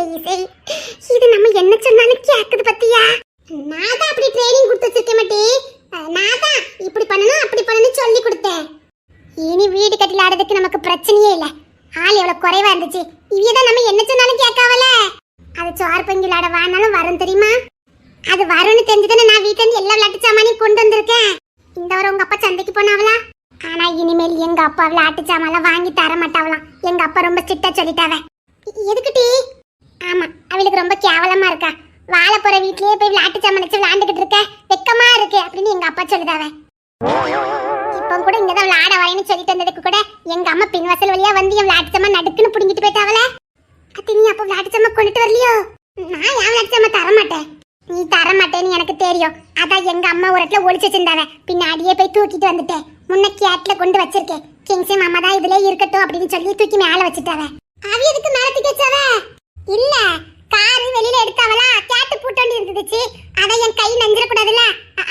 இசை இது நம்ம என்ன சொன்னாலும் கேக்குது பத்தியா? நான் தான் அப்படி ட்ரைனிங் கொடுத்து வச்சிருக்கேன் மாட்டி. நான் தான் இப்படி பண்ணணும் அப்படி பண்ணணும் சொல்லி கொடுத்தேன். இனி வீடு கட்டில ஆடுறதுக்கு நமக்கு பிரச்சனையே இல்ல. ஆள் எவ்வளவு குறைவா இருந்துச்சு. இவதான் நம்ம என்ன சொன்னாலும் கேட்காவல. அது சோறு பங்கு விளையாட வானாலும் வரும் தெரியுமா? அது வரும்னு தெரிஞ்சுதானே நான் வீட்டுல இருந்து எல்லா விளையாட்டு சாமானையும் கொண்டு வந்திருக்கேன். இந்த வாரம் உங்க அப்பா சந்தைக்கு போனாவளா? ஆனா இனிமேல் எங்க அப்பா விளையாட்டு சாமான் வாங்கி தர மாட்டாவலாம். எங்க அப்பா ரொம்ப ஸ்ட்ரிக்டா சொல்லிட்டாவ. எதுக்குட்டி? ஆமா, அவளுக்கு ரொம்ப கேவலமா இருக்கா. வாழ போற வீட்லயே போய் விளையாட்டு சாமான் வச்சு விளையாண்டுகிட்டு இருக்க, வெக்கமா இருக்கு அப்படின்னு எங்க அப்பா சொல்லிட்டாவ. இப்ப கூட இங்கதான் விளையாட வரேன்னு சொல்லிட்டு வந்ததுக்கு கூட எங்க அம்மா பின்வாசல் வழியா வந்து என் விளையாட்டு சாமான் நடுக்குன்னு புடிங்கிட்டு போயிட்டாவல. அத்தி நீ அப்ப விளையாட்டு சாமான் கொண்டுட்டு வரலையோ? நான் என் விளையாட்டு சாமான் தர மாட்டேன். நீ தர மாட்டேன்னு எனக்கு தெரியும். அதான் எங்க அம்மா ஒரு இடத்துல ஒளிச்சு வச்சிருந்தாவ. பின்னாடியே போய் தூக்கிட்டு வந்துட்டேன். முன்ன கேட்ல கொண்டு வச்சிருக்கேன். கிங்ஸி மாமா தான் இதுல இருக்கட்டும் அப்படின்னு சொல்லி தூக்கி மேல வச்சுட்டாவ. அவ எதுக்கு மேல தூக்கி வச்சாவ? இல்ல, காரு வெளியில எடுத்தாவளா, கேட்டு பூட்டோண்டி இருந்துச்சு. அதான் என் கை நஞ்சிட கூடாதுல்ல,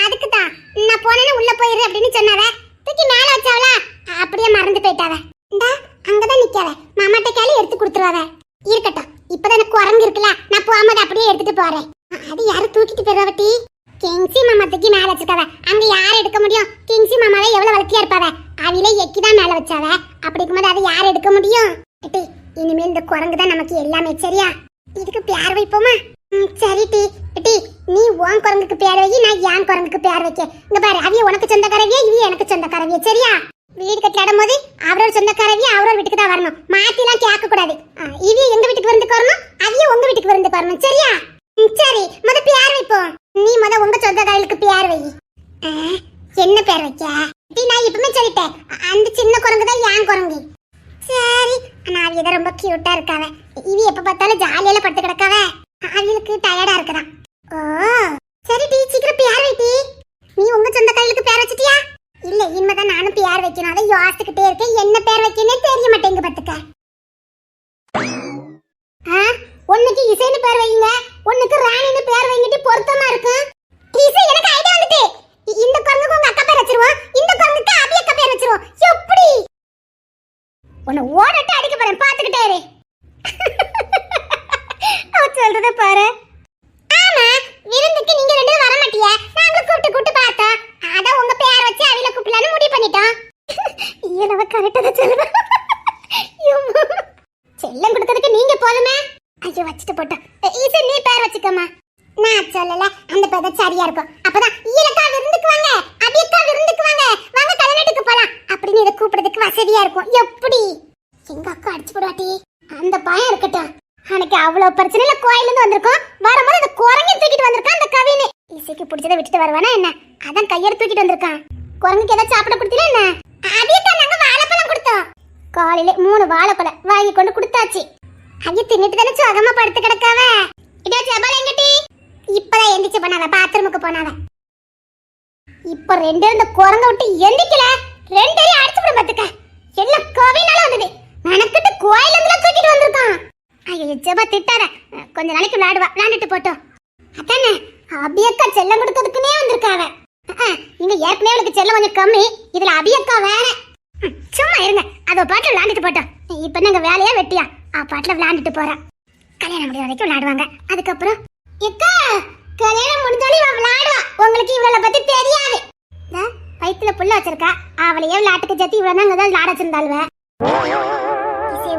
அதுக்கு தான் நான் போனேன்னு உள்ள போயிரு அப்படின்னு சொன்னாவ. தூக்கி மேல வச்சாவளா, அப்படியே மறந்து போயிட்டாவ. இந்தா அங்கதான் நிக்காவ. மாமாட்ட கேளு எடுத்து கொடுத்துருவாவ. இருக்கட்டும், இப்பதான் எனக்கு குரங்கு இருக்குல்ல, நான் போகும்போது அப்படியே எடுத்துட்டு போறேன். அது யாரு தூக்கிட்டு போயிடுவாவட்டி? கிங்ஸி மாமா தூக்கி மேல வச்சிருக்காவ. அங்க யார் எடுக்க முடியும்? கிங்ஸி மாமாவே எவ்வளவு வளர்த்தியா இருப்பாவ. அவிலே எக்கிதான் மேல வச்சாவ. அப்படி இருக்கும்போது அதை யார் எடுக்க முடியும்? டி, இனிமேல் இந்த குரங்கு தான் நமக்கு எல்லாமே, சரியா? இதுக்கு பேர் வைப்போமா? சரி டி. டி, நீ உன் குரங்குக்கு பேர் வை, நான் என் குரங்குக்கு பேர் வைக்க. இங்க பாரு, அவிய உனக்கு சொந்தக்காரவியா, இவ எனக்கு சொந்தக்காரவியா, சரியா? வீடு கட்டிடும் போது அவரோட சொந்தக்காரவியா அவரோட வீட்டுக்கு தான் வரணும். மாத்தி எல்லாம் கேட்க கூடாது. இவிய எங்க வீட்டுக்கு வந்து வரணும், அவிய உங்க வீட்டுக்கு வந்து வரணும், சரியா? சரி, முத பேர் வைப்போம். நீ முத உங்க சொந்தக்காரங்களுக்கு பேர் வை. என்ன பேர் வைக்க? டி, நான் இப்பவுமே சொல்லிட்டேன், அந்த சின்ன குரங்கு தான் என் குரங்கு. சரி, ஆனா அவியதான் ரொம்ப கியூட்டா இருக்காவ. இவி எப்ப பார்த்தாலும் ஜாலியால படுத்து கிடக்காவ. அவளுக்கு டயர்டா இருக்குதான். ஓ சரி டி, சீக்கிரம் பேர் வை டி. நீ உங்க சொந்தக்காரங்களுக்கு பேர் வச்சிட்டியா? இல்ல, இனிமேதான் நானும் பேர் வைக்கணும். அதை யோசிச்சுக்கிட்டே இருக்கேன். என்ன பேர் வைக்கணும்னே தெரிய மாட்டேங்க பாத்துக்க. ஒண்ணுக்கு இசைன்னு பேர் வைங்க, ஒண்ணுக்கு ராணின்னு பேர் வைங்கிட்டு பொருத்தமா இருக்கும். இசை, எனக்கு ஐடியா வந்துட்டு. இந்த குரங்குக்கு உங்க அக்கா பேர் வச்சிருவோம், இந்த குரங்குக்கு அபி அக்கா பேர் வச்சிருவோம். எப்படி? உன்னை ஓடட்டு அடிக்க போறேன், பாத்துக்கிட்டே இரு. அவ சொல்றத பாரு. ஆமா, விருந்துக்கு நீங்க ரெண்டு பேரும் வர மாட்டியா? நாங்க கூப்பிட்டு பார்த்தோம். அதான் உங்க பேர் வச்சு அவில கூப்பிடலான்னு முடிவு பண்ணிட்டோம். ஏனவ கரெக்டா தான் சொல்லுவா. செல்லம் கொடுத்ததுக்கு நீங்க போதுமே. ஐயோ, வச்சுட்டு போட்டோம். ஈசை, நீ பேர் வச்சுக்கமா. நான் சொல்லல, அந்த பேர் தான் சரியா இருக்கும். அப்பதான் ஈலக்கா விருந்துக்கு வாங்க, அபியக்கா விருந்துக்கு வாங்க, வாங்க கல்யாணத்துக்கு போலாம் அப்படின்னு இதை கூப்பிடுறதுக்கு வசதியா இருக்கும். எப்படி? எங்க அக்கா அடிச்சு போடுவாட்டி. அந்த பயம் இருக்கட்டும். எனக்கு அவ்வளவு பிரச்சனை இல்ல. கோயில இருந்து வந்திருக்கோம், வரும்போது அந்த குரங்கு தூக்கிட்டு வந்திருக்கான் அந்த கவினு. இசைக்கு பிடிச்சதை விட்டுட்டு வருவானா என்ன? அதான் கையோட தூக்கிட்டு வந்திருக்கான். குரங்குக்கு ஏதாவது சாப்பிட கொடுத்தீங்களா என்ன? அபியக்கா நாங்க வாழைப்பழம் கொடுத்தோம். காலையில 3 வாழைப்பழம் வாங்கி கொண்டு கொடுத்தாச்சு. ஐயா தின்னுட்டு தானே சுகமா படுத்து கிடக்காவ. இதோ ஜபால் எங்கட்டி? இப்பதான் எந்திரிச்சு போனாவ, பாத்ரூமுக்கு போனாவ. இப்ப ரெண்டு இந்த குரங்க விட்டு எந்திக்கல, ரெண்டையும் அடிச்சு போட பாத்துக்க. எல்லாம் கோவினால வந்தது. நனக்கிட்டு கோயில இருந்து தூக்கிட்டு வந்திருக்கான். ஐயோ ஜபா திட்டாத, கொஞ்ச நாளைக்கு விளையாண்டுட்டு போட்டோம். அதானே அபியக்கா செல்லம் கொடுத்ததுக்குனே வந்திருக்காவ. இங்க ஏற்கனவே அவளுக்கு செல்லம் கொஞ்சம் கம்மி, இதுல அபியக்கா வேற. சும்மா இருங்க, அதோ பாட்டுல விளையாண்டுட்டு போட்டோம். இப்ப நாங்க வேலையா வெட்டியா பாட்டுல விளையாண்டுட்டு போறா. கல்யாணம் முடிய வரைக்கும் விளையாடுவாங்க. அதுக்கப்புறம் எக்கா கல்யாணம் முடிஞ்சாலும் இவ விளையாடுவா. உங்களுக்கு இவளை பத்தி தெரியாது. வயிற்றுல புள்ள வச்சிருக்கா, அவளையே விளையாட்டுக்கு சேர்த்து இவ்வளவு தான் அங்கதான் விளையாட வச்சிருந்தாள்வ.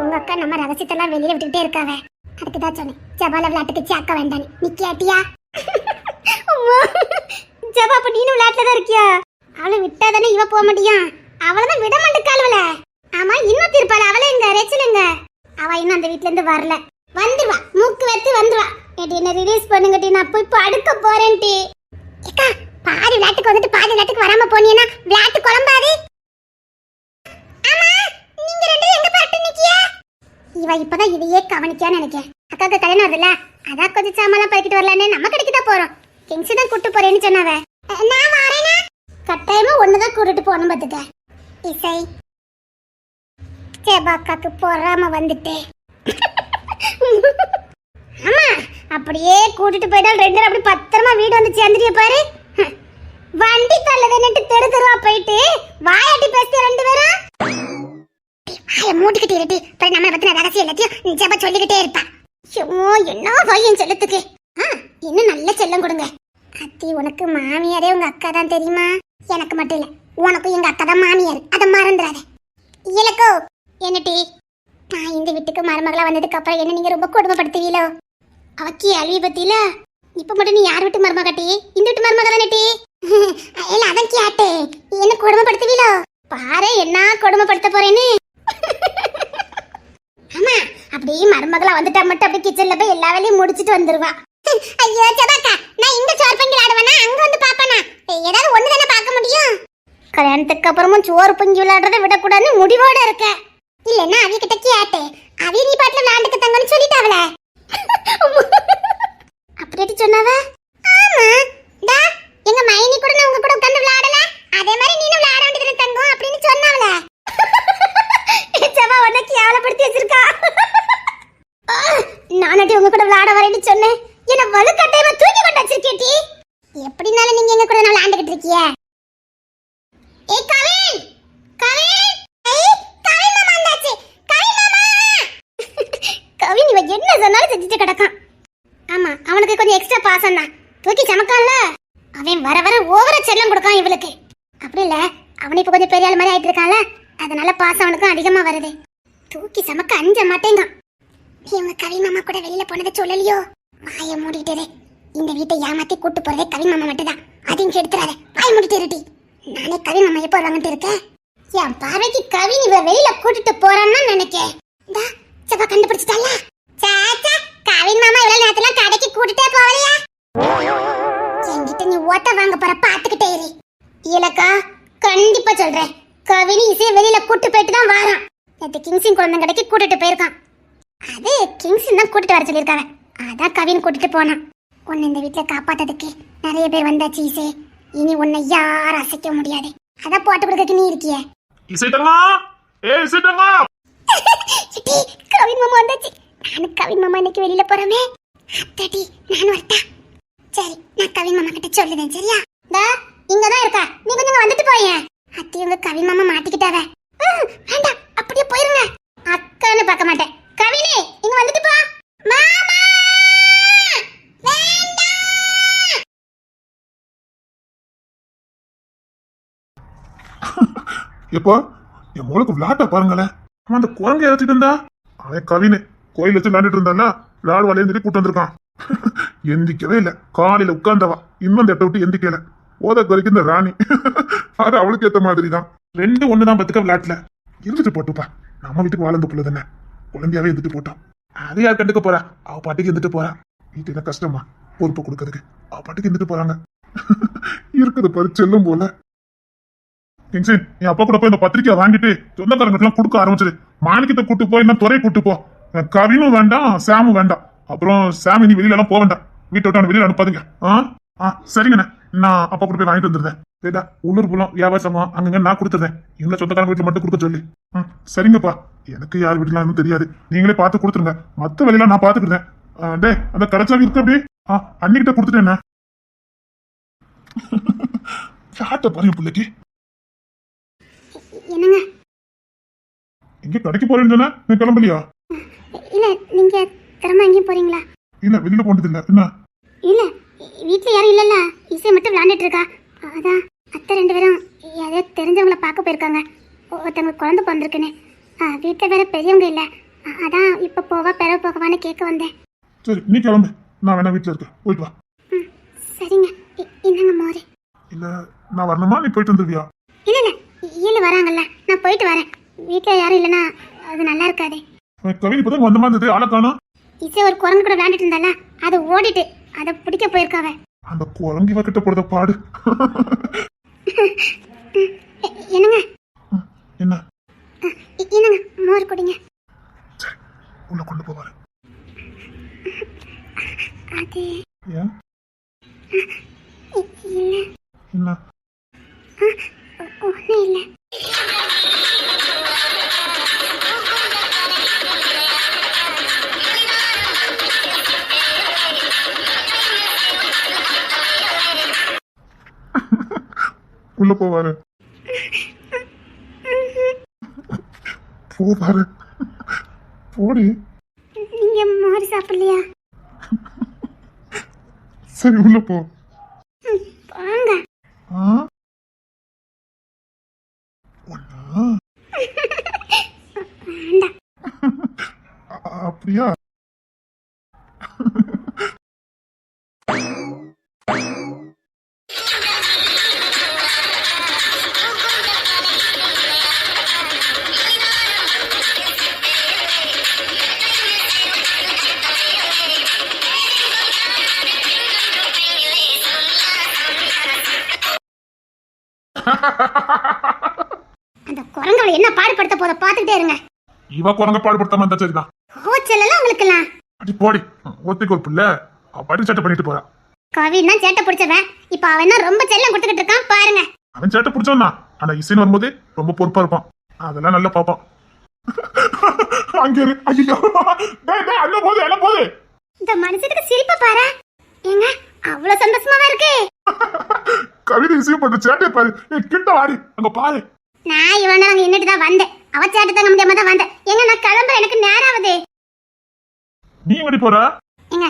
உங்க அக்கா நம்ம ரகசியத்தெல்லாம் வெளியில விட்டுக்கிட்டே இருக்காவ. அதுக்குதான் சொன்னேன், ஜபால விளையாட்டுக்கு சேர்க்க வேண்டாம். நீ கேட்டியா? ஜபா, அப்ப நீனும் விளையாட்டுலதான் இருக்கியா? அவளை விட்டாதானே இவ போக முடியும். அவளதான் விட மாட்டேக்காளுவல. ஆமா, இன்னும் திருப்பாள். அவளை எங்க ரேச்சலுங்க? அவ இன்னும் அந்த வீட்ல இருந்து வரல. வந்துருவா, மூக்கு வெத்து வந்துருவா. என்ன ரிலீஸ் பண்ணுங்கட்டி, நான் போய் படுக்க போறேன்டி. ஏக்கா, பாதி விளையாட்டுக்கு வந்துட்டு பாதி விளையாட்டுக்கு வராம போனீங்கன்னா விளையாட்டு குழம்பாது. ஆமா, நீங்க ரெண்டு எங்க பாட்டு நிக்கியா? இவ இப்பதான் இதையே கவனிக்கான்னு நினைக்கிறேன். அக்காவுக்கு கல்யாணம் வருதுல்ல, அதான் கொஞ்சம் சாமான் பறிக்கிட்டு வரலான்னு நம்ம கடைக்கு தான் போறோம். கிங்ஸ் தான் கூட்டு போறேன்னு சொன்னாவ. நான் வரேனா? கட்டாயமா ஒண்ணுதான் கூட்டிட்டு போகணும் பாத்துக்க. இசை, ஜபாக்காக்கு பொறாம வந்துட்டு. ஆமா, அப்படியே கூட்டிட்டு போயிட்டால் ரெண்டு பேரும் அப்படி பத்திரமா வீடு வந்து சேர்ந்துட்டிய பாரு. வண்டி தள்ளதுன்னுட்டு தெரு தெருவா போயிட்டு வாயாட்டி பேசிய ரெண்டு பேரும். மூட்டுக்கிட்டே இருட்டி, நம்மளை பத்தின ரகசியம் எல்லாத்தையும் ஜபா சொல்லிக்கிட்டே இருப்பா. சும்மா என்ன பையன் செல்லத்துக்கு இன்னும் நல்ல செல்லம் கொடுங்க. அத்தி உனக்கு மாமியாரே உங்க அக்கா தான் தெரியுமா? எனக்கு மட்டும் இல்ல, உனக்கும் எங்க அக்கா தான் மாமியார், அதை மறந்துடாத. இலக்கோ என்னட்டி, நான் இந்த வீட்டுக்கு மருமகளா வந்ததுக்கு அப்புறம் என்ன நீங்க ரொம்ப கொடுமைப்படுத்துவீங்களோ? அவக்கி அழிவி பத்தியில இப்ப மட்டும் நீ யார் வீட்டு மருமக கட்டி? இந்த வீட்டு மருமக தானே டி? இல்ல அதான் கேட்டேன், என்ன கொடுமைப்படுத்துவீங்களோ? பாரு என்ன கொடுமைப்படுத்த போறேன்னு. ஆமா, அப்படியே மருமகளா வந்துட்டா மட்டும் அப்படியே கிச்சன்ல போய் எல்லா வேலையும் முடிச்சிட்டு வந்துருவா. ஐயோ சபாக்கா, நான் இங்க சோறு பொங்கி விளையாடுவேனா அங்க வந்து பாப்பனா? ஏதாவது ஒண்ணு தானே பார்க்க முடியும். கல்யாணத்துக்கு அப்புறமும் சோறு பொங்கி விளையாடுறத விடக்கூடாதுன்னு முடிவோட இருக்க. இல்லன்னா அவி கிட்ட கேட்டேன், அவி நீ பாட்டுல விளையாண்டுக்கு தங்கன்னு சொல்லிட்டாவல. அப்படியே சொன்னாவ? ஆமா டா, எங்க மைனி கூட நான் உங்க கூட உட்கார்ந்து விளையாடல, அதே மாதிரி நீனும் விளையாட வேண்டியது தங்கம் அப்படின்னு சொன்னாவல. சபா உன்னை கேவலப்படுத்தி வச்சிருக்கா. நானடி உங்க கூட விளையாட வரேன்னு சொன்னேன், என்ன வலுக்கட்டையமா தூக்கி கொண்டு வச்சிருக்கேட்டி. எப்படினாலும் நீங்க எங்க கூட நான் விளையாண்டுகிட்டு இருக்கிய. ஏய் கவின், கவின், ஏய் கவின் மாமா வந்தாச்சு, கவின் மாமா. கவின் இவ என்ன சொன்னாலும் செஞ்சுட்டு கிடக்கான். ஆமா, அவனுக்கு கொஞ்சம் எக்ஸ்ட்ரா பாசம் தான், தூக்கி சமக்கான்ல. அவன் வர வர ஓவரா செல்லம் கொடுக்கான் இவளுக்கு. அப்படி இல்ல, அவன் இப்ப கொஞ்சம் பெரிய ஆள் மாதிரி ஆயிட்டு இருக்கான்ல, அதனால பாசம் அவனுக்கும் அதிகமா வருது. தூக்கி சமக்க அஞ்ச மாட்டேங்க. இவங்க கவின் மாமா கூட வெளியில போனதை சொல்லலையோ? வாய மூடிட்டு இந்த வீட்டை ஏமாத்தி கூட்டு போறதே கவின் மாமா மட்டும் தான், அதையும் கெடுத்துறாத. வாய மூடிட்டு இருட்டி. நானே கவின் மாமா எப்போ வாங்கிட்டு இருக்கேன். என் பார்வைக்கு கவின் இவ வெளியில கூட்டிட்டு போறான்னு நினைக்கேன். சபா கண்டுபிடிச்சிட்டால. சாச்சா, கவின் மாமா இவ்வளவு நேரத்துல கடைக்கு கூட்டிட்டே போவலையா? என்கிட்ட நீ ஓட்ட வாங்க போற பாத்துக்கிட்டே இரு. இலக்கா கண்டிப்பா சொல்றேன், கவினி இசைய வெளியில கூட்டு போயிட்டு தான் வாரான். நேற்று கிங்ஸின் குழந்தை கடைக்கு கூட்டிட்டு போயிருக்கான். அது கிங்ஸின் தான் கூட்டிட்டு வர சொல்லியிருக்காங்க, அதான் கவின் கூட்டிட்டு போனான். உன்னை இந்த வீட்டுல காப்பாத்ததுக்கு நிறைய பேர் வந்தாச்சு இசை, இனி உன்னை யாரும் அசைக்க முடியாது. அதான் போட்டு கொடுக்க நீ இருக்கிய. கவின் மாமா வந்தாச்சு. நானும் கவின் மாமா இன்னைக்கு வெளியில போறமே. அத்தாடி நானும் வரட்டா? சரி, நான் கவின் மாமா கிட்ட சொல்லுதேன். சரியா? இங்கதான் இருக்கா, நீ கொஞ்சம் வந்துட்டு போயேன். அத்தி உங்க கவின் மாமா மாட்டிக்கிட்டாவ. வேண்டாம், அப்படியே போயிருங்க. அக்கான்னு பார்க்க மாட்டேன். கவினே இங்க வந்துட்டு போ. மாமா வேண்டாம். எப்போ என் மூளைக்கு விளையாட்ட பாருங்களேன். அவன் அந்த குரங்கை ஏற்றிட்டு இருந்தா, அவன் கவினு கோயில் வச்சு விளையாண்டுட்டு இருந்தால, விளையாடு வளையந்திரி கூட்டு வந்திருக்கான். எந்திக்கவே இல்லை, காலையில உட்கார்ந்தவா இன்னும் அந்த எட்ட விட்டு எந்திக்கல. ஓத குறைக்கு இந்த ராணி அது அவளுக்கு ஏத்த மாதிரி தான். ரெண்டு ஒண்ணுதான் பத்துக்க விளையாட்டுல இருந்துட்டு போட்டுப்பா. நம்ம வீட்டுக்கு வாழ்ந்து புள்ள தானே, குழந்தையாவே இருந்துட்டு போட்டான். அது யார் கண்டுக்க போறா? அவ பாட்டுக்கு இருந்துட்டு போறா. வீட்டு என்ன கஷ்டமா பொறுப்பு கொடுக்கறதுக்கு? அவ பாட்டுக்கு இருந்துட்டு போறாங்க. இருக்குது பாரு செல்லும் போல. கிங்ஸின், என் அப்பா கூட போய் இந்த பத்திரிக்கையை வாங்கிட்டு சொந்தக்காரங்க கொடுக்க ஆரம்பிச்சிரு. மாணிக்கத்தை கூட்டு போய் என்ன துறை கூட்டு போ. கவினும் வேண்டாம், சாமும் வேண்டாம். அப்புறம் சாமி நீ வெளியில எல்லாம் போக வேண்டாம், வீட்டை விட்டு வெளியில அனுப்பாதுங்க. சரிங்கண்ணே, நான் அப்பா கூட போய் வாங்கிட்டு வந்துருந்தேன். சரிடா, உள்ளூர் புலம் வியாபாரம் அங்கங்க நான் கொடுத்துருந்தேன். இவங்க சொந்தக்காரங்க வீட்டுல மட்டும் கொடுக்க சொல்லி. சரிங்கப்பா, எனக்கு யார் வீட்டுலாம் தெரியாது, நீங்களே பார்த்து கொடுத்துருங்க. மத்த வேலையெல்லாம் நான் பாத்துக்கிறேன். டே, அந்த கடைச்சாவி இருக்கு அப்படி அன்னிக்கிட்ட கொடுத்துட்டேன். சாட்ட பாருங்க பிள்ளைக்கு. என்னங்க எங்க கடைக்கு போறேன்னு சொன்ன, நீ கிளம்பலையா? இல்ல, நீங்க திரும்ப எங்கேயும் போறீங்களா? இல்ல, வெளியில போனது இல்ல. என்ன? இல்ல, வீட்டுல யாரும் இல்லல்ல, இசை மட்டும் விளையாண்டுட்டு இருக்கா. அதான் அத்தை ரெண்டு பேரும் யாரையோ தெரிஞ்சவங்கள பார்க்க போயிருக்காங்க. ஒருத்தவங்க குழந்தை பிறந்திருக்குன்னு. வீட்டுல வேற பெரியவங்க இல்ல, அதான் இப்ப போவா பிறகு போகவான்னு கேட்க வந்தேன். சரி, நீ கிளம்பு, நான் வேணா வீட்டுல இருக்கேன், போயிட்டு வா. சரிங்க, இந்தாங்க மோரு. இல்ல நான் வரணுமா, நீ போயிட்டு வந்துருவியா? இல்ல இல்ல, ஏழு வராங்கல்ல, நான் போயிட்டு வரேன். வீட்டுல யாரும் இல்லைன்னா அது நல்லா இருக்காதே. கவின் இப்பதான் வந்த மாதிரி இருந்தது, ஆளை காணோம். இசை ஒரு குரங்கு கூட விளையாண்டுட்டு இருந்தால, அதை ஓடிட்டு அதை பிடிக்க போயிருக்காவ. அந்த குரங்கி கிட்ட போறத பாடு. என்னங்க? என்ன? என்னங்க மோர் குடிங்க. சரி, உள்ள கொண்டு போவாரு. அது ஏன்? இல்ல. என்ன? ஒன்றும் இல்லை. உள்ள போவாரு. போவாரு. போடி. நீங்க நீங்க மோர் சாப்பிடலையா? சரி உள்ள போ. போங்க. வேண்டாம். அப்படியா? அந்த குரங்கவளை என்ன பாடுபடுத்த போத பாத்துட்டே இருங்க. இவ குரங்க பாடுபடுத்தாம இருந்தா சரிதான். கோச்சல உங்களுக்குலாம். அடி போடி, ஒத்திக்கு ஒரு பிள்ளை பாட்டி சேட்டை பண்ணிட்டு போறா. கவின் தான் சேட்டை பிடிச்சவன். இப்ப அவன் என்ன ரொம்ப செல்லம் கொடுத்துக்கிட்டு இருக்கான் பாருங்க. அவன் சேட்டை பிடிச்சவன் தான். ஆனா இசைன்னு வரும்போது ரொம்ப பொறுப்பா இருப்பான். அதெல்லாம் நல்லா பாப்பான். அங்க இரு. ஐயோ டேய் டேய் அண்ணா போகுது அண்ணா போகுது. இந்த மனுஷனுக்கு சிரிப்பை பாரு. ஏங்க அவ்வளவு சந்தோஷமாவா இருக்கு. கவிதை இசையும் பண்ற சேட்டை பாரு. கிட்ட வாடி அங்க பாரு. நான் இவ்வளவு நேரம் அங்க நின்னுட்டு தான் வந்தேன். அவ சேட்டை தாங்க முடியாம தான் வந்தேன். ஏங்க நான் கிளம்புறேன், எனக்கு நேரம் ஆகுது. நீ எங்கடி போற? ஏங்க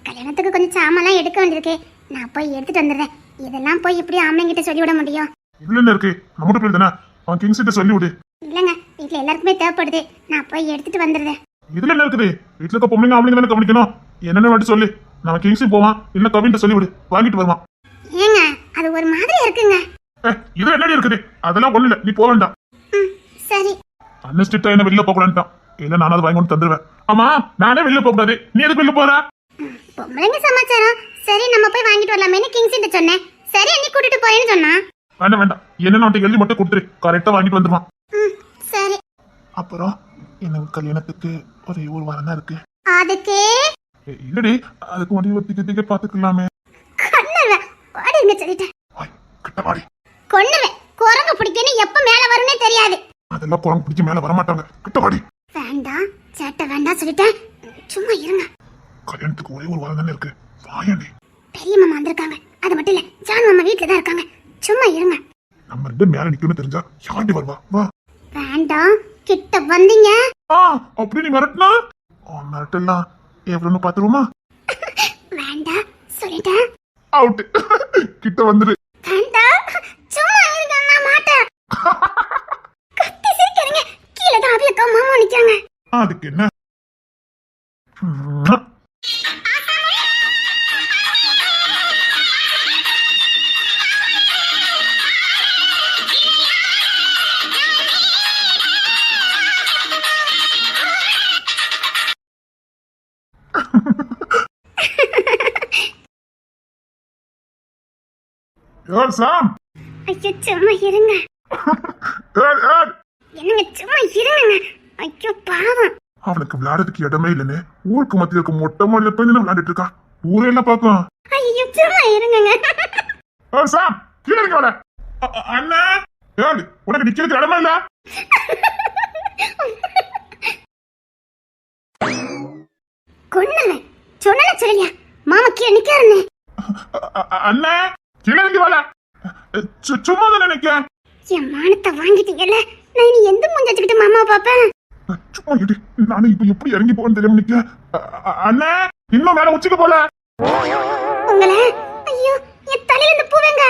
கல்யாணத்துக்கு கொஞ்சம் சாமான்லாம் எடுக்க வேண்டியிருக்கு. நான் போய் எடுத்துட்டு வந்துடுறேன். இதெல்லாம் போய் எப்படி ஆம்பளைங்கிட்ட சொல்லிவிட முடியும்? இல்லன்னு இருக்கு. நம்மகிட்ட போய் தானே அவன் கிங்ஸ் கிட்ட சொல்லி விடு. இல்லங்க வீட்டுல எல்லாருக்குமே தேவைப்படுது. நான் போய் எடுத்துட்டு வந்துடுறேன். இதுல என்ன இருக்குது? வீட்டுல இருக்க பொம்பளைங்க ஆம்பளைங்க தானே கவனிக்கணும். என்னென்ன வாட்டி சொல்லி நம்ம கிங்ஸும் போவான். இல்ல கவின்ட்ட சொல்லி விடு, வாங்கிட்டு வருவான். ஏங்க அது ஒரு மாதிரி இருக்குங்க. இது என்னடி இருக்குது? அதெல்லாம் ஒண்ணு இல்ல, நீ போக வேண்டாம். சரி. அண்ணன் ஸ்ட்ரிக்டா என்ன வெளில போக கூடாதுட்டான். இல்ல நானும் அதை வாங்கி கொண்டு தந்துருவேன். ஆமா நானே வெளில போக கூடாது, நீ எதுக்கு வெளில போற? பொம்பளைங்க சமாச்சாரம். சரி நம்ம போய் வாங்கிட்டு வரலாமேன்னு கிங்ஸ் கிட்ட சொன்னேன். சரி நீ கூட்டிட்டு போறேன்னு சொன்னா. வேண்டாம் வேண்டாம், என்ன நான் எழுதி மட்டும் கொடுத்துரு, கரெக்டா வாங்கிட்டு வந்துருவான். சரி. அப்புறம் எனக்கு கல்யாணத்துக்கு ஒரே ஒரு வாரம் தான் இருக்கு. அதுக்கு இல்லடி, அதுக்கு வண்டி ஒத்திக்க பாத்துக்கலாமே. கொன்னுவேன் வாடிங்க சொல்லிட்டேன். கிட்ட வாடி. கொன்னுவேன். குரங்கு பிடிக்கணும் எப்ப மேல வரும்னே தெரியாது. அதெல்லாம் குரங்கு பிடிக்க மேல வர மாட்டாங்க. கிட்ட வாடி. வேண்டாம் சேட்டை வேண்டாம் சொல்லிட்டேன். சும்மா இருங்க. கல்யாணத்துக்கு ஒரே ஒரு வாரம் தானே இருக்கு, வாயண்டி. பெரிய மாமா வந்திருக்காங்க. அது மட்டும் இல்ல ஜான் மாமா வீட்டுல தான் இருக்காங்க. சும்மா இருங்க. நம்ம ரெண்டு மேல நிக்கணும்னு தெரிஞ்சா யாண்டி வருவா? வா. வேண்டாம் கிட்ட வந்தீங்க. அப்படி நீ மிரட்டினா மிரட்டெல்லாம் எவ்வளவுன்னு பாத்துருவோமா? வேண்டாம் சொல்லிட்டேன். அவுட். கிட்ட வந்துரு. வேண்டாம் சும்மா இருங்க, நான் மாட்டேன். கத்தி சிரிக்கிறீங்க. கீழே தான் அபியக்கா மாமா நிக்காங்க. அதுக்கு என்ன? சாம் ஐயோ சும்மா இருங்க. என்னங்க சும்மா இருங்க. ஐயோ பாவம். அவனுக்கு விளையாடுறதுக்கு இடமே இல்லன்னு ஊருக்கு மத்திய இருக்க மொட்டை மாடியில போய் விளையாண்டுட்டு இருக்கான். ஊரே எல்லாம் பாக்கும். ஐயோ சும்மா இருங்க. சாம் கீழே இருக்க வர. அண்ணா உனக்கு நிக்கிறதுக்கு இடமே இல்ல. கொன்னவன் சொன்ன சொல்லியா மாமா கீழே நிக்காருன்னு. அண்ணா கீழே இறங்கி வாழ. சும்மா தானே நிக்கிறேன். என் மானத்தை வாங்கிட்டீங்கல்ல, நான் இனி எந்த மூஞ்சாச்சுக்கிட்டு மாமா பாப்பேன். சும்மா இரு, நானும் இப்ப எப்படி இறங்கி போகணும்னு தெரியாம நிக்கிறேன். அண்ணா இன்னும் மேல உச்சிக்க போல. உங்களை ஐயோ என் தலையில இந்த பூவேங்க.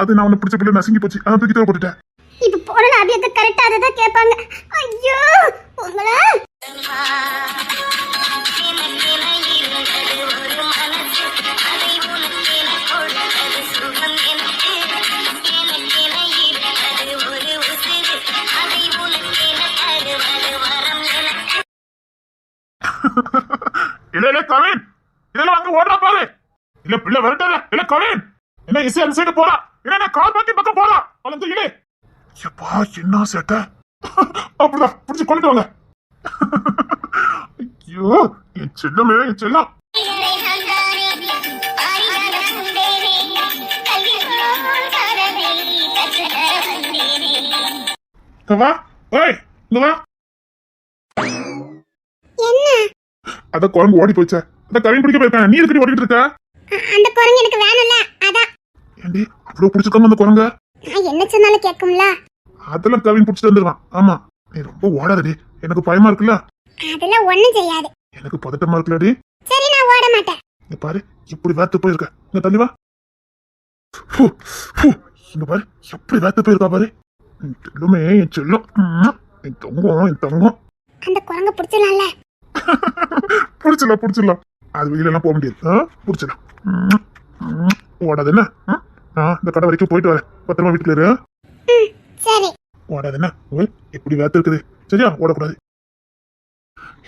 அது நான் உன்னை பிடிச்ச பிள்ளை நசுங்கி போச்சு, அதை தூக்கி தர போட்டுட்டேன். இப்ப போன அபியத்தை கரெக்டா அதை தான் கேட்பாங்க. ஐயோ உங்களை இல்ல கவின், இதெல்லாம் அங்க ஓடுறா பாரு. இல்ல பிள்ளை வரட்டல. இல்ல கவின், என்ன இசை அந்த சைடு போறா. என்ன கால் பாக்கி பக்கம் போறா. அவன் இல்ல. எப்பா என்ன சேட்டை. அப்படிதான் பிடிச்சு கொண்டுட்டு வாங்க. ஐயோ என் செல்லமே, என் செல்லம். வா ஏய் இங்க வா. என்ன? அத குரங்கு ஓடி போச்சே. அத கவின் பிடிக்க போயிருக்காங்க. நீ எதுக்கு ஓடிட்டு இருக்க? அந்த குரங்கு எனக்கு வேணும்ல, அதான். ஏண்டி அவ்வளவு பிடிச்சிருக்காம அந்த குரங்க? நான் என்ன சொன்னாலும் கேட்கும்ல. அதெல்லாம் கவின் பிடிச்சிட்டு வந்துருவான். ஆமா நீ ரொம்ப ஓடாதடி, எனக்கு பயமா இருக்குல்ல. அதெல்லாம் ஒண்ணும் செய்யாது. எனக்கு பதட்டமா இருக்குல்லடி. சரி நான் ஓட மாட்டேன். இங்க பாரு எப்படி வேத்து போயிருக்க. இங்க தள்ளி வா. ஃபு, ஃபு. இங்க பாரு எப்படி வேத்து போயிருக்கா பாரு. என் செல்லுமே என் செல்லம். என் தங்கம் என் தங்கம். அந்த குரங்க பிடிச்சலாம்ல. புடிச்சிடலாம். அது வெளியில எல்லாம் போக முடியாது. புடிச்சிடலாம். ஓடாது என்ன? நான் இந்த கடை வரைக்கும் போயிட்டு வரேன். பத்திரமா வீட்டுல இரு. சரி. ஓடாது என்ன? எப்படி வேத்து இருக்குது. சரியா? ஓடக்கூடாது.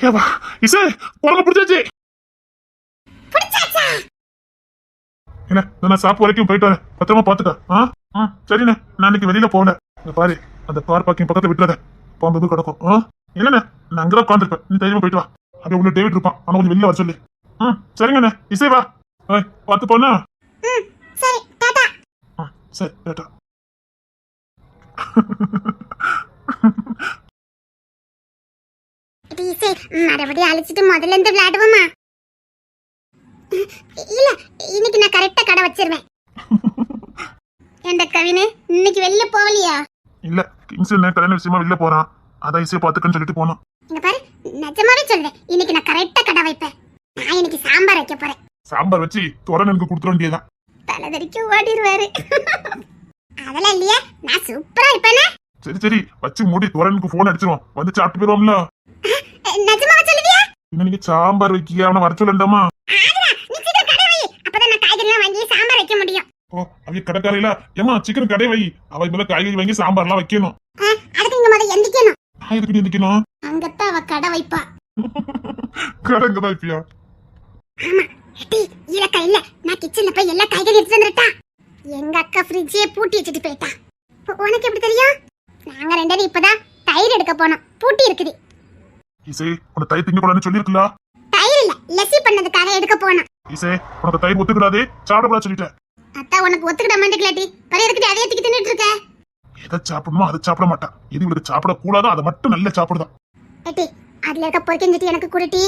ஏவா இசை குரங்க பிடிச்சாச்சு. பிடிச்சாச்சா? என்ன நான் சாப்பு வரைக்கும் போயிட்டு வரேன். பத்திரமா பாத்துக்க. சரிண்ணே. நான் இன்னைக்கு வெளியில போகல. இங்க பாரு அந்த கார் பார்க்கிங் பக்கத்துல விட்டுறத. பாம்பு எதுவும் கிடக்கும். என்னண்ணே நான் அங்கதான் உட்காந்துருப்பேன். நீ தைரியமா போயிட்டு வா. அப்படியே உள்ள டேவிட் இருப்பான். ஆனா கொஞ்சம் வெளியில வர சொல்லி. சரிங்கண்ணே. இசை வா. பார்த்து போனா. சரி டாடா. சரி டாடா. இசை மறுபடியும் அழிச்சிட்டு முதல்ல இருந்து விளையாடுவோமா? இல்ல இன்னைக்கு நான் கரெக்டா கடை வச்சிருவேன். எந்த கவினு இன்னைக்கு வெளில போகலையா? இல்ல கிங்ஸ் கல்யாண விஷயமா வெளில போறான். அதான் இசையை பாத்துக்கன்னு சொல்லிட்டு போனோம். இங்க பாரு நிஜமாவே சொல்றேன். இன்னைக்கு நான் கரெக்டா கடை வைப்பேன். நான் இன்னைக்கு சாம்பார் வைக்க போறேன். சாம்பார் வச்சு தோரன் எனக்கு கொடுத்துட வேண்டியதான். தலைதறிக்கு ஓடிடுவாரு. அதெல்லாம் இல்லையா நான் சூப்பரா இருப்பேனே. சரி வச்சு மூடி தோரனுக்கு போன் அடிச்சிருவோம். வந்து சாப்பிட்டு போயிருவோம்ல. நிஜமாவே சொல்லுவியா? இன்னும் நீங்க சாம்பார் வைக்கிய அவனை வர சொல்லண்டாமா? நீ சீக்கிரம் கடை வை. அப்பதான் நான் காய்கறிலாம் வாங்கி சாம்பார் வைக்க முடியும். அவங்க கடைக்காரையில ஏமா சீக்கிரம் கடை வை. அவ இப்ப காய்கறி வாங்கி சாம்பார்லாம் வைக்கணும். அதுக்கு இங்க முதல்ல எந்திக்கணும். நான் எதுக்கு எந்திக்கணும்? அங்கத்தான் அவ கடை வைப்பா. கடைங்கதான் வைப்பியா? ஆமா. டி இலக்கா இல்ல. நான் கிச்சன்ல போய் எல்லா காய்கறி எடுத்து வந்துட்டா. எங்க அக்கா ஃப்ரிட்ஜே பூட்டி வச்சிட்டு போயிட்டா. உனக்கு எப்படி தெரியும்? நாங்க ரெண்டு பேரும் இப்பதான் தயிர் எடுக்க போனோம். பூட்டி இருக்குது. இசை உன தயிர் திங்க கூடாதுன்னு சொல்லிருக்கல. தயிர் இல்ல லஸ்ஸி பண்ணதுக்காக எடுக்க போனோம். இசை உனக்கு தயிர் ஒத்துக்கூடாது. சாப்பிடக்கூடாது சொல்லிட்டேன். அத்தா உனக்கு ஒத்துக்கிட மாட்டேங்கலாட்டி. பரை எதுக்கு அதே தூக்கி தின்னுட்டு இருக்க? எதை சாப்பிடணுமோ அதை சாப்பிட மாட்டான். எது இவளுக்கு சாப்பிட கூடாதோ அதை மட்டும் நல்லா சாப்பிடுதான். ஏட்டி அதுல இருக்க பொரிக்கஞ்சிட்டு எனக்கு குடுட்டி.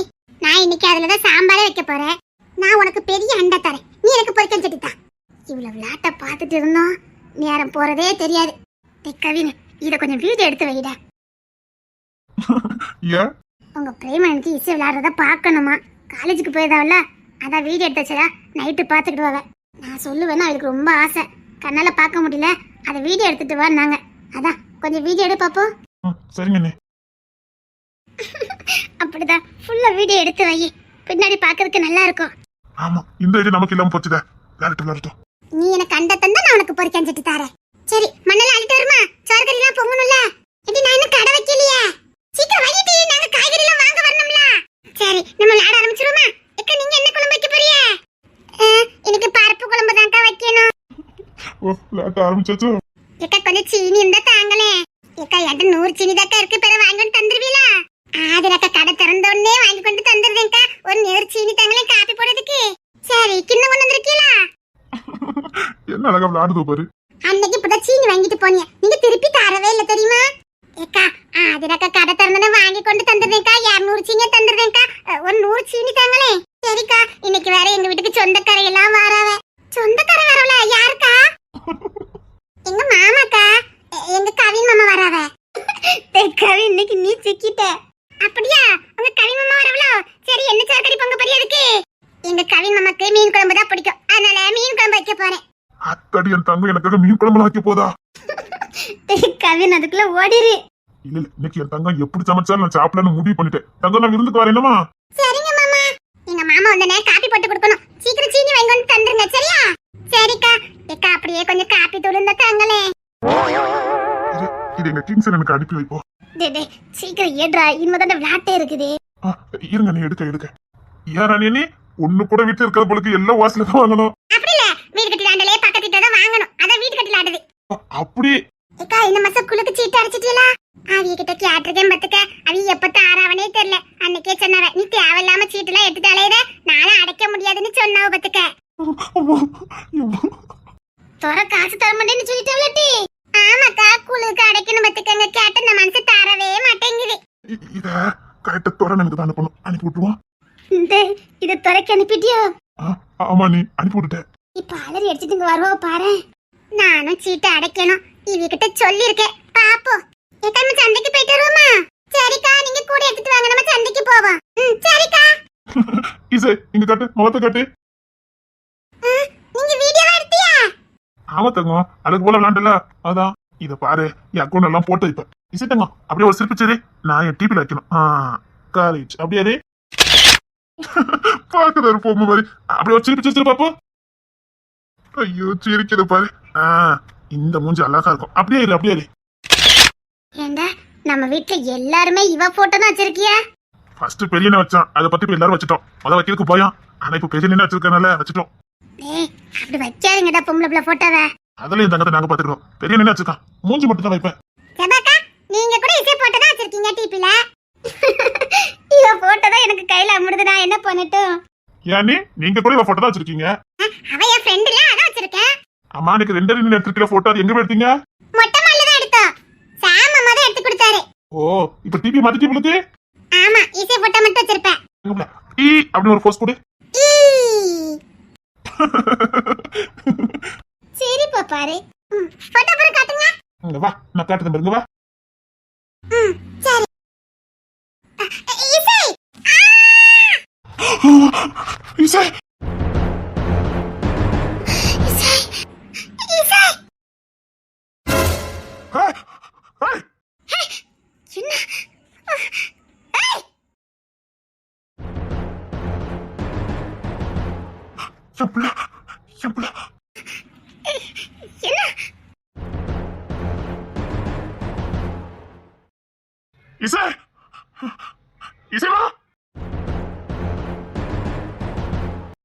நான் இன்னைக்கு அதுலதான் சாம்பாரே வைக்க போறேன். நான் உனக்கு பெரிய அண்டை தரேன். நீ எனக்கு பொரிக்கஞ்சிட்டு தான். இவ்வளவு விளையாட்ட பாத்துட்டு இருந்தோம். நேரம் போறதே தெரியாது. கவின் இத கொஞ்சம் வீடியோ எடுத்து வைடா. ஏன்? உங்க பிரேமனுக்கு இசை விளையாடுறத பாக்கணுமா? காலேஜுக்கு போயதாவல அதான் வீடியோ எடுத்து வச்சதா நைட்டு பாத்துக்கிடுவாங்க. நான் சொல்லுவேன்னா அவளுக்கு ரொம்ப ஆசை. கண்ணால பார்க்க முடியல. அதை வீடியோ எடுத்துட்டு வாங்க. அதான் கொஞ்சம் வீடியோ எடு பாப்போம். சரிங்க. அப்படிதான் ஃபுல்லா வீடியோ எடுத்து வை. பின்னாடி பாக்குறதுக்கு நல்லா இருக்கும். ஆமா இந்த ஐடியா நமக்கு இல்லாம போச்சுதே. விளையாடட்டும். நீ எனக்கு கண்ட தந்தா நான் உனக்கு பொரிக்கஞ்சிட்டு தரேன். சரி மண்ணெல்லாம் அள்ளிட்டு வருமா? சோறுகறி எல்லாம் பொங்கணும்ல. இது நான் இன்னும் கடை வைக்கலையே. சீக்கிரம் வையிட்டு நாங்க காய்கறி எல்லாம் வாங்க வரணும்ல. சரி நம்ம விளையாட ஆரம்பிச்சிருமா? அக்கா நீங்க என்ன குழம்பு வைக்க போறீங்க? எனக்கு பருப்பு குழம்பு தான்க்கா வைக்கணும். விளையாட்ட ஆரம்பிச்சாச்சு. அக்கா கொஞ்சம் சீனி இருந்தா தாங்களே. அக்கா என்கிட்ட 100 சீனி தாக்கா இருக்கு. பிற வாங்கி வந்து தந்துருவீங்களா? அதுலக்கா கடை திறந்த உடனே வாங்கி கொண்டு தந்துருவேன்க்கா. ஒரு 100 சீனி தாங்களே காப்பி போடுறதுக்கு. சரி கிண்ணம் கொண்டு வந்திருக்கீங்களா? என்ன அழகா விளையாடுது பாரு. அன்னைக்கு இப்பதான் சீனி வாங்கிட்டு போனீங்க. நீங்க திருப்பி தரவே இல்ல தெரியுமா? ஏக்கா அதுலக்கா கடை திறந்தனே வாங்கி கொண்டு தந்துருவேன்க்கா. 200 சீனி தந்துருவேன்க்கா. ஒரு 100 சீனி தாங்களே. சரிக்கா இன்னைக்கு வேற எங்க வீட்டுக்கு சொந்தக்காரை எல்லாம் வரவ. சொந்தக்காரை வரவல யாருக்கா? எங்க மாமாக்கா. எங்க கவின் மாமா வரவ. கவி இன்னைக்கு நீ சிக்கிட்ட. அப்படியா? உங்க கவின் மாமா வரவல. சரி என்ன சரக்கடி பொங்க போறியா அதுக்கு? எங்க கவின் மாமாக்கு மீன் குழம்பு தான் பிடிக்கும். அதனால மீன் குழம்பு வைக்க போறேன். அத்தடி என் தங்கம் எனக்காக மீன் குழம்பு வைக்க போதா? கவின் அதுக்குள்ள ஓடிரு. இல்ல இன்னைக்கு என் தங்கம் எப்படி சமைச்சாலும் நான் சாப்பிடலாம்னு முடிவு பண்ணிட்டேன். தங்கம் நான் விருந்துக்கு வரேன்மா? சரிங்க மாமா. எங்க மாமா வந்தனே காபி போட்டு கொடுக்கணும். சீக்கிரம் சீனி வாங்கி வந்து தந்துருங்க சரியா? சரிக்கா. ஏக்கா அப்படியே கொஞ்சம் காபி தூள் இருந்தா தாங்களே. இது எங்க கிங்ஸ் எனக்கு அனுப்பி வைப்போம். டேய் சீக்கிரம் ஏட்ரா. இன்னும் விளையாட்டே இருக்குது. இருங்க நீ எடுக்க. யாரா நீ? ஒண்ணு கூட வீட்டுல இருக்கிற பொழுது எல்லாம் வாசல தான் வாங்கணும். அப்படி இல்ல வீடு கட்டிலாண்டலே பக்கத்து வீட்டுல தான் வாங்கணும். அதான் வீடு கட்டிலாடுது. அப்படி ஏக்கா இந்த மாசம் குளுக்கு சீட்டு அடிச்சிட்டீங்களா? அவிய கிட்ட கேட்டிருக்கேன் பாத்துக்க. அவிய எப்ப தாராவனே தெரியல. அன்னைக்கே சொன்னவ நீ தேவையில்லாம சீட்டுலாம் எடுத்துட்டாலே நானும் அடைக்க முடியாதுன்னு சொன்னவ பாத்துக்க. தொர காசு தர மாட்டேன்னு சொல்லிட்டாவலட்டி. ஆமாக்கா குளுக்கு அடைக்கணும் பாத்துக்கங்க. கேட்ட இந்த மனசு தரவே மாட்டேங்குது. இத கரெக்டா தோரன் எனக்கு தான் அனுப்பணும். அனுப்பி விட்டுருவான். இத துறைக்கு அனுப்பிட்டியோ? ஆமா நீ அனுப்பி விட்டுட்ட. இப்ப அலறி அடிச்சிட்டு இங்க வருவா பாரு. நானும் சீட்டை அடைக்கணும். இவகிட்ட சொல்லிருக்கேன் பாப்போம். ஏக்கா நம்ம சந்தைக்கு போயிட்டு வருவோமா? சரிக்கா நீங்க கூட எடுத்துட்டு வாங்க. நம்ம சந்தைக்கு போவோம். சரிக்கா. இசை இங்க காட்டு, முகத்தை காட்டு. நீங்க வீடியோவா எடுத்தியா? ஆமா தங்கம், அதுக்கு போல விளாண்டல, அதான். இத பாரு, என் அக்கௌண்ட் எல்லாம் போட்டு வைப்பேன். இசை தங்கம், அப்படியே ஒரு சிரிப்பு சரி, நான் என் டிபில வைக்கணும். காலேஜ் அப்படியே பாக்குறாரு பொம்மை மாதிரி, அப்படியே ஒரு சிரிப்பு சிரிச்சு பாப்போம். ஐயோ சிரிக்கிறது பாரு. இந்த மூஞ்சி அழகா இருக்கும். அப்படியே இரு, அப்படியே இரு. ஏண்டா நம்ம வீட்ல எல்லாருமே இவ போட்டோ தான் வச்சிருக்கியா? ஃபர்ஸ்ட் பெரியனை வச்சான், அதை பத்தி இப்ப எல்லாரும் வச்சுட்டோம். முத வைக்கிறதுக்கு பயம், ஆனா இப்ப பெரியனை வச்சிருக்கனால வச்சுட்டோம். ஏய் அப்படி வைக்காதீங்கடா பொம்பளை பிள்ளை போட்டோவை. அதுல என் தங்கத்தை நாங்க பாத்துக்கிறோம். பெரியனை வச்சிருக்கான், மூஞ்சி மட்டும் தான் வைப்பேன். ஜபாக்கா நீங்க கூட இசை போட்டோ தான் வச்சிருக்கீங்க டிபில. இவ போட்டோ தான் எனக்கு கையில அமுடுது, நான் என்ன பண்ணட்டும்? ஏன் நீங்க கூட இவ போட்டோ தான் வச்சிருக்கீங்க? அவ என் ஃப்ரெண்ட் இல்ல, அதான் வச்சிருக்கேன். அம்மா எனக்கு 2 எடுத்துக்கிற போட்டோ, அது எங்க போய் எடுத்தீங்க? மொட்டை மால்ல தான் எடுத்தோம். சாம் அம்மா தான் எடுத்து கொடுத்தாரு. ஓ இப்ப டிபி மாத்திட்டு உங்களுக்கு? ஆமா இசை போட்டோ மட்டும் வச்சிருப்பேன். அப்படின்னு ஒரு போஸ்ட் கொடு. சரி பாரு போட்டோ போற காட்டுங்க. இங்க வா, நான் காட்டுறேன் பாருங்க, வா. சரி இசை இசை இசை இசை ஹேய், ஹேய். என்ன என் புள்ள, என் புள்ள. என்ன இசை